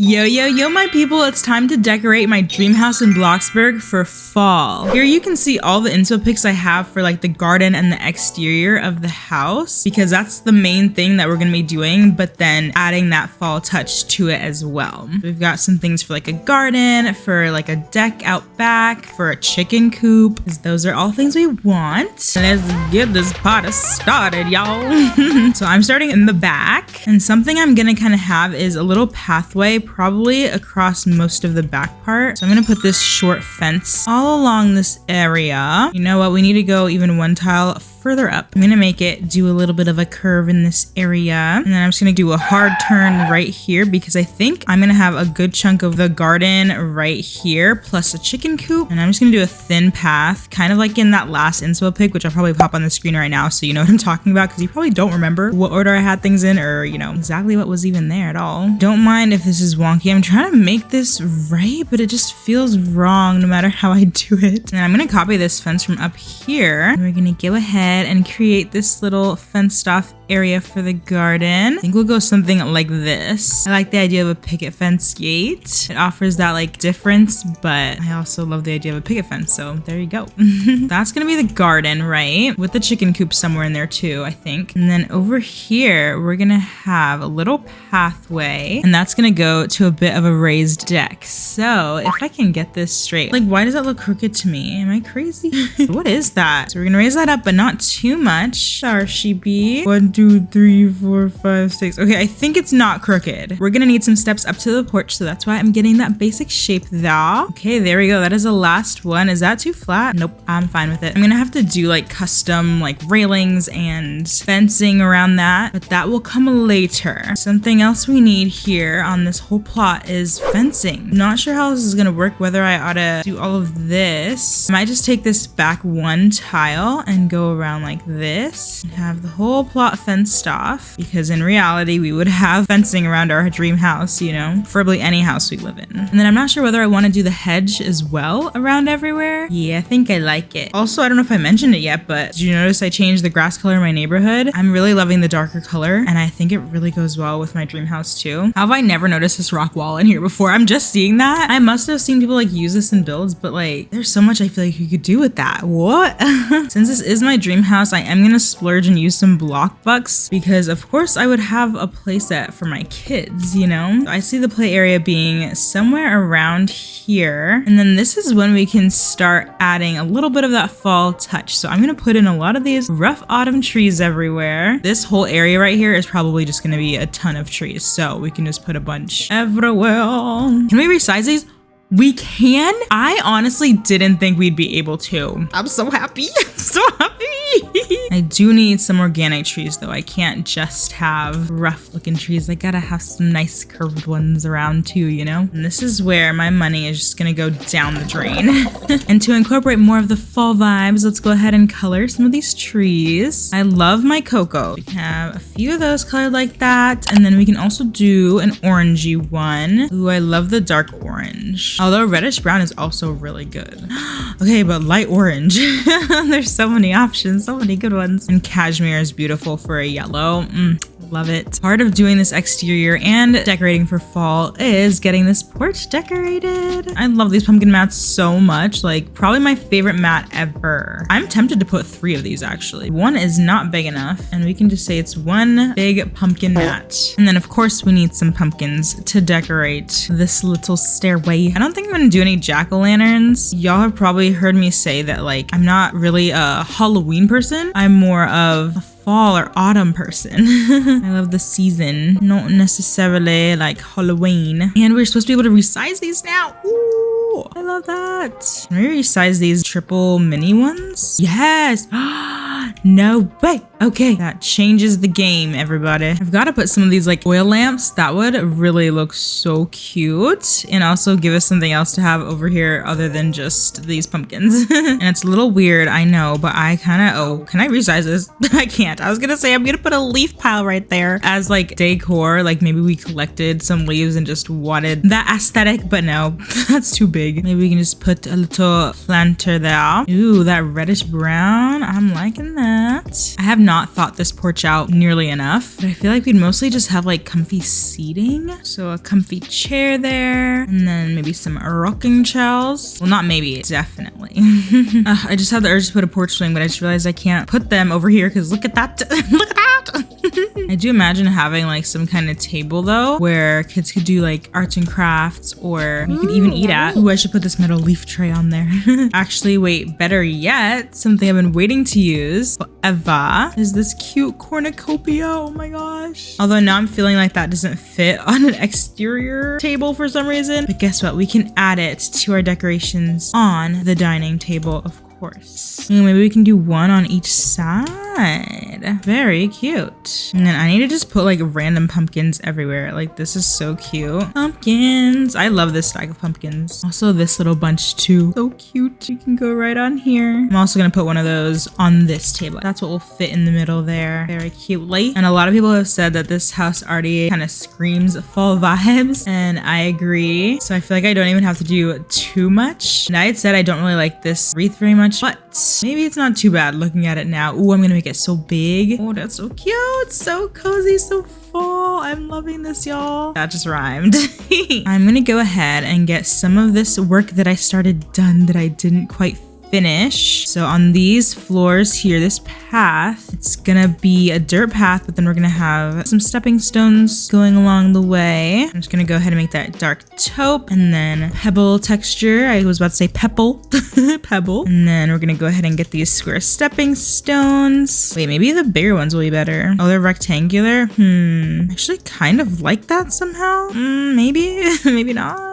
Yo, my people, it's time to decorate my dream house in Bloxburg for fall. Here you can see all the inspo pics I have for like the garden and the exterior of the house, because that's the main thing that we're gonna be doing, but then adding that fall touch to it as well. We've got some things for like a garden, for like a deck out back, for a chicken coop, because those are all things we want. Let's get this party started, y'all. So I'm starting in the back, and something I'm gonna kind of have is a little pathway probably across most of the back part. So I'm gonna put this short fence all along this area. You know what? We need to go even one tile further up. I'm gonna make it do a little bit of a curve in this area, and then I'm just gonna do a hard turn right here because I think I'm gonna have a good chunk of the garden right here plus a chicken coop. And I'm just gonna do a thin path, kind of like in that last inspo pic, which I'll probably pop on the screen right now so you know what I'm talking about, because you probably don't remember what order I had things in, or you know exactly what was even there at all. Don't mind if this is wonky. I'm trying to make this right, but it just feels wrong no matter how I do it. And I'm gonna copy this fence from up here, and we're gonna go ahead and create this little fenced off area for the garden. I think we'll go something like this. I like the idea of a picket fence gate. It offers that like difference, but I also love the idea of a picket fence, so there you go. That's gonna be the garden, right? With the chicken coop somewhere in there too, I think. And then over here, we're gonna have a little pathway, and that's gonna go to a bit of a raised deck. So if I can get this straight, like why does that look crooked to me? Am I crazy? What is that? So we're gonna raise that up, but not too much. Our sheepy. 1, 2, 3, 4, 5, 6. Okay, I think it's not crooked. We're gonna need some steps up to the porch, so that's why I'm getting that basic shape there. Okay, there we go. That is the last one. Is that too flat? Nope, I'm fine with it. I'm gonna have to do like custom like railings and fencing around that, but that will come later. Something else we need here on this whole plot is fencing. Not sure how this is gonna work, whether I ought to do all of this. I might just take this back one tile and go around like this and have the whole plot fenced off, because in reality we would have fencing around our dream house, you know, preferably any house we live in. And then I'm not sure whether I want to do the hedge as well around everywhere. Yeah, I think I like it. Also, I don't know if I mentioned it yet, but did you notice I changed the grass color in my neighborhood? I'm really loving the darker color, and I think it really goes well with my dream house too. How have I never noticed this rock wall in here before? I'm just seeing that. I must have seen people like use this in builds, but like there's so much I feel like you could do with that. What? Since this is my dream house, I am gonna splurge and use some block bucks, because of course I would have a play set for my kids, you know? I see the play area being somewhere around here, and then this is when we can start adding a little bit of that fall touch. So I'm gonna put in a lot of these rough autumn trees everywhere. This whole area right here is probably just gonna be a ton of trees, so we can just put a bunch everywhere. Can we resize these? We can? I honestly didn't think we'd be able to. I'm so happy. I'm so happy. I do need some organic trees though. I can't just have rough looking trees. I gotta have some nice curved ones around too, you know? And this is where my money is just gonna go down the drain. And to incorporate more of the fall vibes, let's go ahead and color some of these trees. I love my cocoa. We can have a few of those colored like that. And then we can also do an orangey one. Ooh, I love the dark orange. Although reddish brown is also really good. Okay, but light orange. There's so many options, so many good ones. And cashmere is beautiful for a yellow. Love it. Part of doing this exterior and decorating for fall is getting this porch decorated. I love these pumpkin mats so much, like probably my favorite mat ever. I'm tempted to put 3 of these actually. One is not big enough, and we can just say it's one big pumpkin mat. And then of course we need some pumpkins to decorate this little stairway. I don't think I'm gonna do any jack-o'-lanterns. Y'all have probably heard me say that like I'm not really a Halloween person. I'm more of a fall or autumn person. I love the season, not necessarily like Halloween. And we're supposed to be able to resize these now. Ooh, I love that. Can we resize these triple mini ones? Yes. No way. Okay, that changes the game, everybody. I've got to put some of these like oil lamps. That would really look so cute, and also give us something else to have over here other than just these pumpkins. And it's a little weird, I know, but I kind of, oh, can I resize this? I can't. I was gonna say I'm gonna put a leaf pile right there as like decor, like maybe we collected some leaves and just wanted that aesthetic, but no, that's too big. Maybe we can just put a little planter there. Ooh, that reddish brown, I'm liking that. that. I have not thought this porch out nearly enough, but I feel like we'd mostly just have like comfy seating. So a comfy chair there, and then maybe some rocking chairs. Well, not maybe, definitely. I just had the urge to put a porch swing, but I just realized I can't put them over here because look at that. Look at that. I do imagine having like some kind of table though, where kids could do like arts and crafts, or you could even eat at. Ooh, I should put this metal leaf tray on there. Actually, wait, better yet, something I've been waiting to use forever is this cute cornucopia. Oh my gosh. Although now I'm feeling like that doesn't fit on an exterior table for some reason. But guess what? We can add it to our decorations on the dining table, of course. Maybe we can do one on each side. Very cute. And then I need to just put like random pumpkins everywhere. Like this is so cute. Pumpkins. I love this stack of pumpkins. Also this little bunch too. So cute. You can go right on here. I'm also gonna put one of those on this table. That's what will fit in the middle there. Very cutely. And a lot of people have said that this house already kind of screams fall vibes, and I agree. So I feel like I don't even have to do too much. And I had said I don't really like this wreath very much, but maybe it's not too bad looking at it now. Ooh, I'm gonna make it so big. Oh, that's so cute. So cozy, so fall. I'm loving this, y'all. That just rhymed. I'm gonna go ahead and get some of this work that I started done that I didn't quite finish. So on these floors here, this path, it's gonna be a dirt path, but then we're gonna have some stepping stones going along the way. I'm just gonna go ahead and make that dark taupe, and then pebble texture. I was about to say pebble. Pebble. And then we're gonna go ahead and get these square stepping stones. Wait, maybe the bigger ones will be better. Oh, they're rectangular. Actually kind of like that somehow. Maybe, maybe not.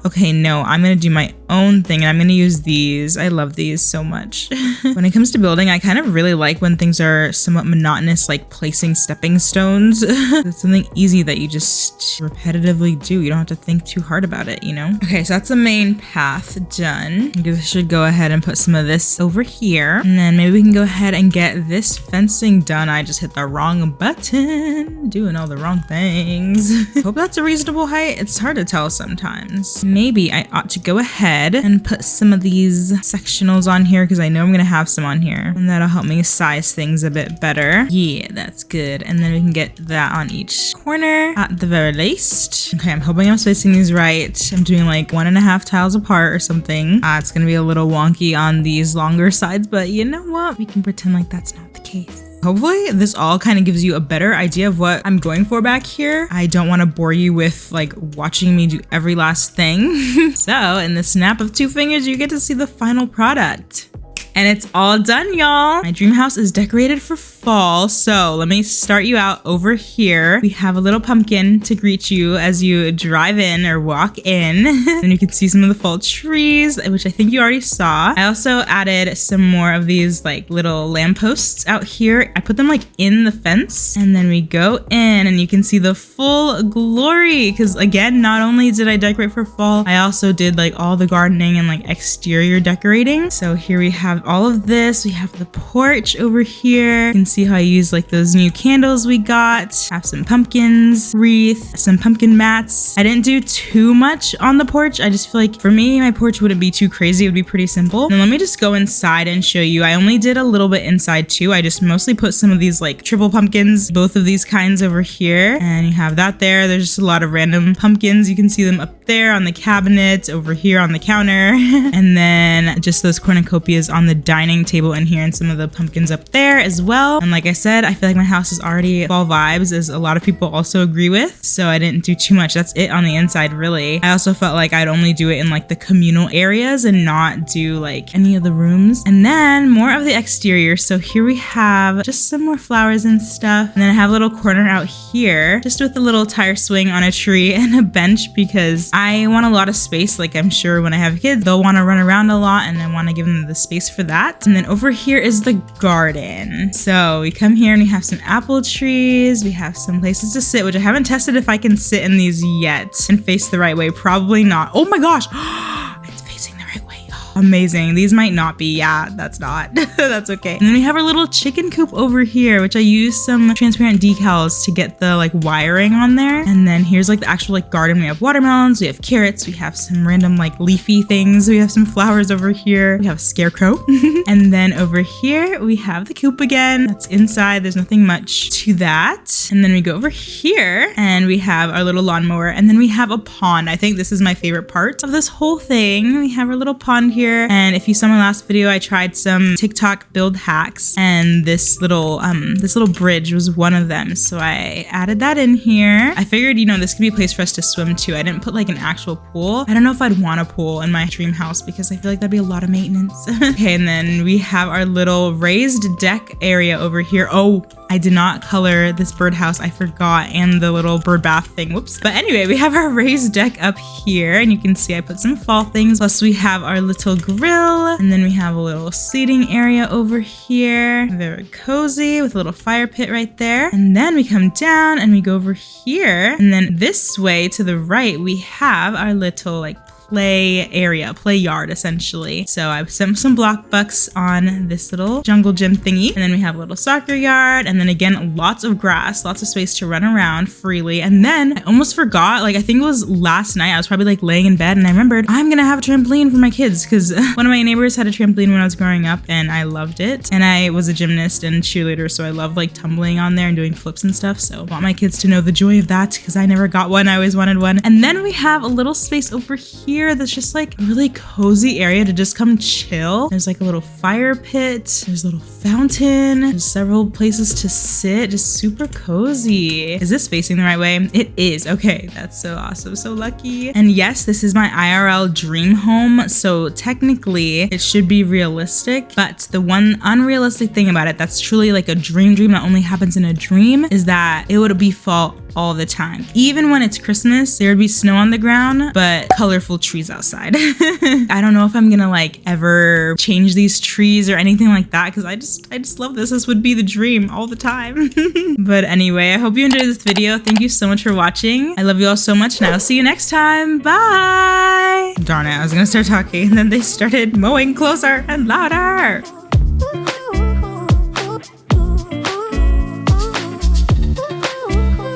Okay, no, I'm gonna do my own thing, and I'm gonna use these. I love these so much. When it comes to building, I kind of really like when things are somewhat monotonous, like placing stepping stones. It's something easy that you just repetitively do. You don't have to think too hard about it, you know? Okay, so that's the main path done. I guess I should go ahead and put some of this over here, and then maybe we can go ahead and get this fencing done. I just hit the wrong button, doing all the wrong things. Hope that's a reasonable height. It's hard to tell sometimes. Maybe I ought to go ahead and put some of these sectionals on here because I know I'm gonna have some on here, and that'll help me size things a bit better. Yeah, that's good. And then we can get that on each corner at the very least. Okay, I'm hoping I'm spacing these right. I'm doing like 1.5 tiles apart or something. It's gonna be a little wonky on these longer sides, but you know what? We can pretend like that's not the case. Hopefully this all kind of gives you a better idea of what I'm going for back here. I don't want to bore you with like watching me do every last thing. So in the snap of 2 fingers, you get to see the final product. And it's all done, y'all. My dream house is decorated for fall. So let me start you out over here. We have a little pumpkin to greet you as you drive in or walk in. And you can see some of the fall trees, which I think you already saw. I also added some more of these like little lampposts out here. I put them like in the fence, and then we go in and you can see the full glory. Because again, not only did I decorate for fall, I also did like all the gardening and like exterior decorating. So here we have all of this. We have the porch over here. You can see how I use like those new candles we got. Have some pumpkins, wreath, some pumpkin mats. I didn't do too much on the porch. I just feel like for me, my porch wouldn't be too crazy. It would be pretty simple. And let me just go inside and show you. I only did a little bit inside too. I just mostly put some of these like triple pumpkins, both of these kinds over here. And you have that there. There's just a lot of random pumpkins. You can see them up there on the cabinet, over here on the counter. And then just those cornucopias on the dining table in here, and some of the pumpkins up there as well. And like I said, I feel like my house is already fall vibes, as a lot of people also agree with. So I didn't do too much. That's it on the inside, really. I also felt like I'd only do it in like the communal areas and not do like any of the rooms. And then more of the exterior. So here we have just some more flowers and stuff. And then I have a little corner out here just with a little tire swing on a tree and a bench, because I want a lot of space. Like I'm sure when I have kids, they'll want to run around a lot, and I want to give them the space for that. And then over here is the garden. So we come here and we have some apple trees. We have some places to sit, which I haven't tested if I can sit in these yet and face the right way. Probably not. Oh my gosh. It's facing the right way. amazing. These might not be. Yeah, that's not. That's okay. And then we have our little chicken coop over here, which I used some transparent decals to get the like wiring on there. And then here's like the actual like garden. We have watermelons, we have carrots, we have some random like leafy things. We have some flowers over here. We have a scarecrow. And then over here, we have the coop again. That's inside. There's nothing much to that. And then we go over here and we have our little lawnmower. And then we have a pond. I think this is my favorite part of this whole thing. We have our little pond here. And if you saw my last video, I tried some TikTok build hacks, and this little bridge was one of them. So I added that in here. I figured, you know, this could be a place for us to swim to. I didn't put like an actual pool. I don't know if I'd want a pool in my dream house because I feel like that'd be a lot of maintenance. Okay, and then we have our little raised deck area over here. Oh, I did not color this birdhouse. I forgot, and the little bird bath thing. Whoops. But anyway, we have our raised deck up here, and you can see I put some fall things. Plus we have our little grill, and then we have a little seating area over here. Very cozy with a little fire pit right there. And then we come down and we go over here, and then this way to the right, we have our little like play area, play yard essentially. So I've sent some block bucks on this little jungle gym thingy. And then we have a little soccer yard. And then again, lots of grass, lots of space to run around freely. And then I almost forgot, like I think it was last night, I was probably like laying in bed and I remembered I'm gonna have a trampoline for my kids because one of my neighbors had a trampoline when I was growing up and I loved it. And I was a gymnast and cheerleader, so I love like tumbling on there and doing flips and stuff. So I want my kids to know the joy of that because I never got one. I always wanted one. And then we have a little space over here that's just like a really cozy area to just come chill. There's like a little fire pit, there's a little fountain, there's several places to sit, just super cozy. Is this facing the right way? It is. Okay, that's so awesome, so lucky. And yes, this is my IRL dream home, so technically it should be realistic, but the one unrealistic thing about it that's truly like a dream that only happens in a dream is that it would be fall all the time. Even when it's Christmas, there would be snow on the ground, but colorful trees outside. I don't know if I'm gonna like ever change these trees or anything like that because I just love this. This would be the dream all the time. But anyway, I hope you enjoyed this video. Thank you so much for watching. I love you all so much and I'll see you next time. Bye! Darn it, I was gonna start talking and then they started mowing closer and louder.